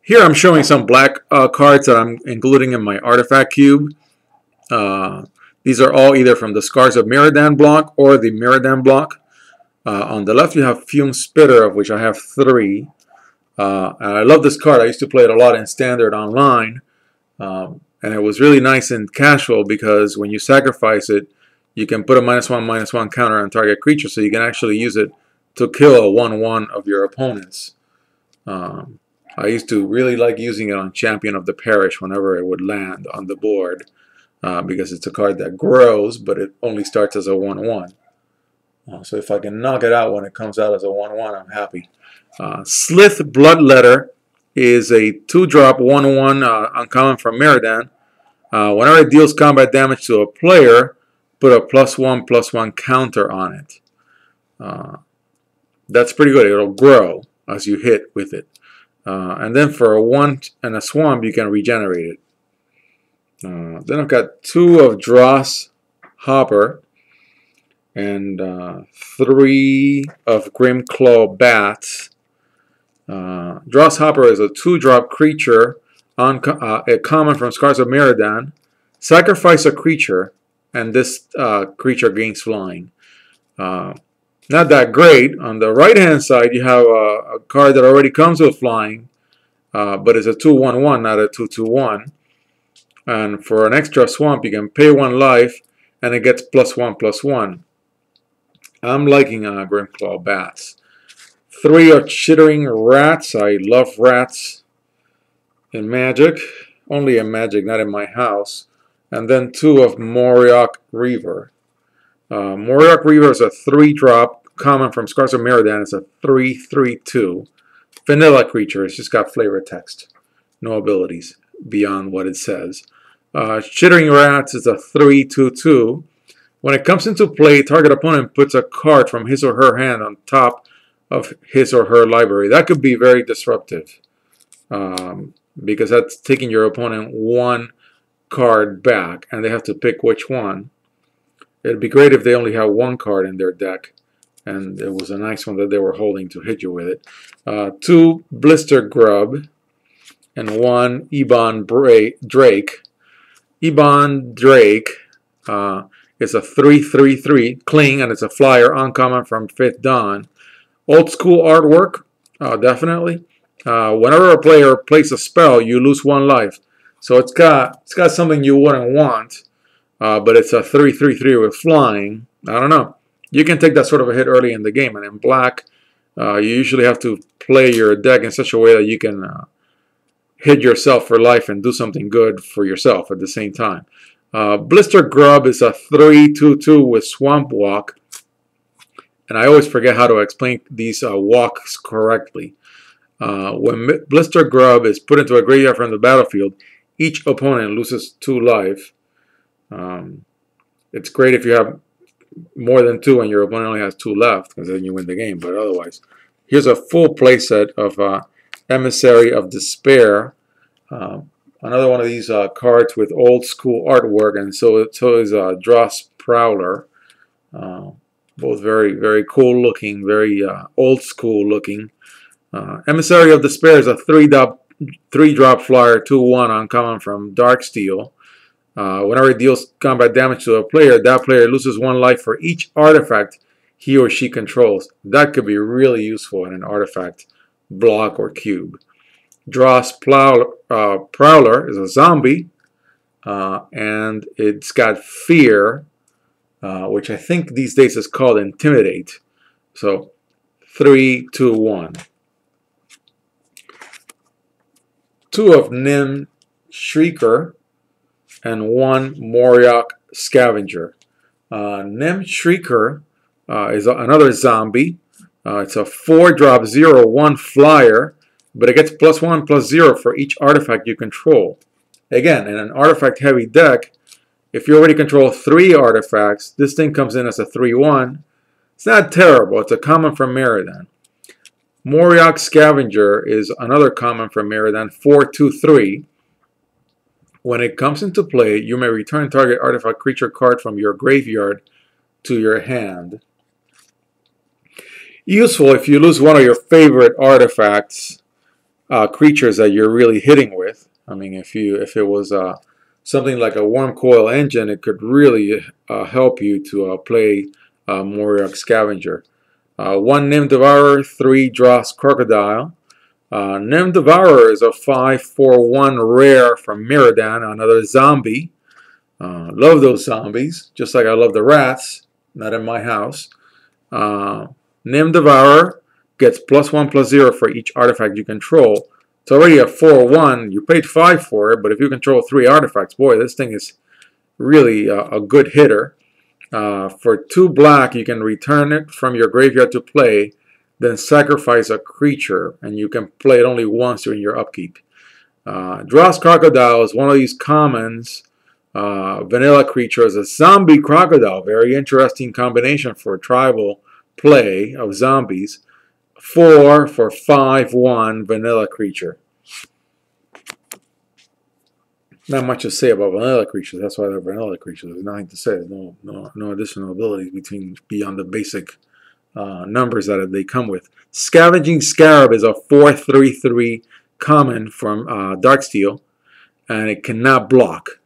Here I'm showing some black cards that I'm including in my artifact cube. Uh, these are all either from the Scars of Miradan block or the Miradan block. On the left you have Fume Spitter, of which I have 3. And I love this card. I used to play it a lot in Standard online. And it was really nice and casual because when you sacrifice it, you can put a -1/-1 counter on target creature, so you can actually use it to kill a 1/1 of your opponents. I used to really like using it on Champion of the Parish whenever it would land on the board, because it's a card that grows, but it only starts as a 1/1. So if I can knock it out when it comes out as a 1/1, I'm happy. Slith Bloodletter is a 2-drop 1/1 uncommon from Miradan. Whenever it deals combat damage to a player, put a +1/+1 counter on it. That's pretty good. It'll grow as you hit with it. And then for a 1 and a swamp, you can regenerate it. Then I've got 2 of Dross Hopper and 3 of Grimclaw Bats. Dross Hopper is a 2-drop creature, a common from Scars of Miradan. Sacrifice a creature, and this creature gains flying. Not that great. On the right-hand side, you have a card that already comes with flying, but it's a 2/1/1, not a 2/2/1. And for an extra swamp, you can pay 1 life, and it gets +1/+1. I'm liking Grimclaw Bats. 3 of Chittering Rats. I love rats in Magic. Only in Magic, not in my house. And then 2 of Moriok Reaver. Moriok Reaver is a 3-drop common from Scars of Miradan. It's a 3/3/2 vanilla creature. It's just got flavor text, no abilities beyond what it says. Chittering Rats is a 3/2/2. When it comes into play, target opponent puts a card from his or her hand on top of his or her library. That could be very disruptive, because that's taking your opponent 1 card back, and they have to pick which one. It'd be great if they only have 1 card in their deck, and it was a nice one that they were holding to hit you with it. 2 Blister Grub, and 1 Ebon Drake. Ebon Drake is a 3/3/3 Cling, and it's a flyer uncommon from 5th Dawn. Old school artwork, definitely. Whenever a player plays a spell, you lose 1 life. So it's got something you wouldn't want, but it's a 3/3/3 with flying. I don't know. You can take that sort of a hit early in the game, and in black, you usually have to play your deck in such a way that you can hit yourself for life and do something good for yourself at the same time. Blister Grub is a 3/2/2 with Swamp Walk. And I always forget how to explain these walks correctly. When Blister Grub is put into a graveyard from the battlefield, each opponent loses 2 life. It's great if you have more than 2 and your opponent only has 2 left, because then you win the game. But otherwise, here's a full playset of Emissary of Despair. Another one of these cards with old school artwork, and so is Dross Prowler. Both very, very cool looking, very old school looking. Emissary of Despair is a 3-drop flyer, 2/1 uncommon from Darksteel. Whenever it deals combat damage to a player, that player loses 1 life for each artifact he or she controls. That could be really useful in an artifact block or cube. Dross Prowler is a zombie, and it's got Fear, which I think these days is called Intimidate. So 3/2/1. 2 of Nim Shrieker and 1 Moriok Scavenger. Nim Shrieker is another zombie. It's a 4-drop 0/1 flyer, but it gets +1/+0 for each artifact you control. Again, in an artifact-heavy deck, if you already control 3 artifacts, this thing comes in as a 3/1. It's not terrible. It's a common from Miradan. Moriok Scavenger is another common from Miradan, 4/2/3. When it comes into play, you may return target artifact creature card from your graveyard to your hand. Useful if you lose one of your favorite artifacts. creatures that you're really hitting with. I mean, if it was something like a Worm Coil Engine, it could really help you to play Moriok Scavenger. 1 Nim Devourer, 3 Dross Crocodile. Nim Devourer is a 5/4/1 rare from Miradan, another zombie. Love those zombies, just like I love the rats. Not in my house. Nim Devourer gets +1/+0 for each artifact you control. It's already a 4/1. You paid 5 for it, but if you control 3 artifacts, boy, this thing is really a good hitter. For 2 black, you can return it from your graveyard to play, then sacrifice a creature, and you can play it only once during your upkeep. Dross Crocodile is one of these commons. Vanilla creature is a zombie crocodile. Very interesting combination for tribal play of zombies. 4 for 5/1 vanilla creature. Not much to say about vanilla creatures. That's why they're vanilla creatures. There's nothing to say. There's no additional abilities beyond the basic numbers that they come with. Scavenging Scarab is a 4/3/3 common from Darksteel, and it cannot block.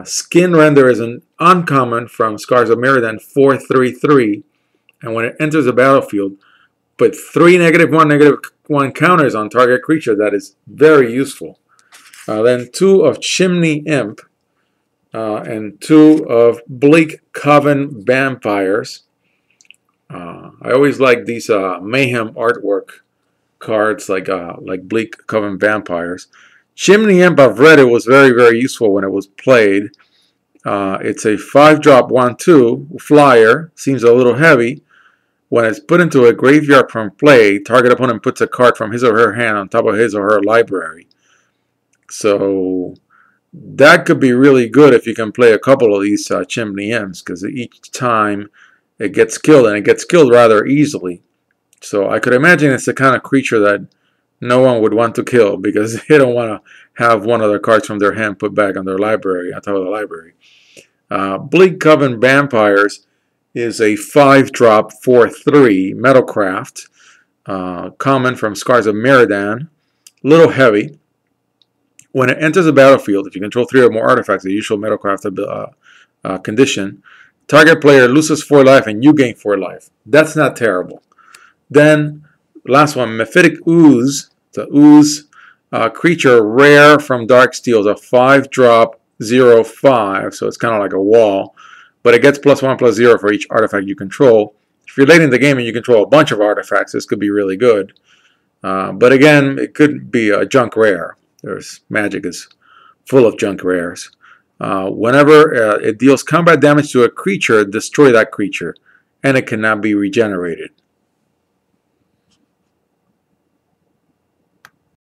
Skin Render is an uncommon from Scars of Miradan, 4/3/3, and when it enters the battlefield, put 3 -1/-1 counters on target creature. That is very useful. Then 2 of Chimney Imp and 2 of Bleak Coven Vampires. I always like these Mayhem artwork cards like Bleak Coven Vampires. Chimney Imp, I've read it, was very, very useful when it was played. It's a 5-drop 1/2 flyer. Seems a little heavy. When it's put into a graveyard from play, target opponent puts a card from his or her hand on top of his or her library. So that could be really good if you can play a couple of these Chimney Imps, because each time it gets killed, and it gets killed rather easily. So I could imagine it's the kind of creature that no one would want to kill, because they don't want to have one of their cards from their hand put back on their library, on top of the library. Bleak Coven Vampires is a 5-drop 4/3 Metalcraft, common from Scars of Miradan, little heavy. When it enters the battlefield, if you control 3 or more artifacts, the usual Metalcraft condition, target player loses 4 life and you gain 4 life. That's not terrible. Then, last one, Mephitic Ooze. The Ooze creature, rare from Darksteel, is a 5-drop 0/5, so it's kind of like a wall. But it gets +1/+0 for each artifact you control. If you're late in the game and you control a bunch of artifacts, this could be really good. But again, it could be a junk rare. Magic is full of junk rares. Whenever it deals combat damage to a creature, destroy that creature, and it cannot be regenerated.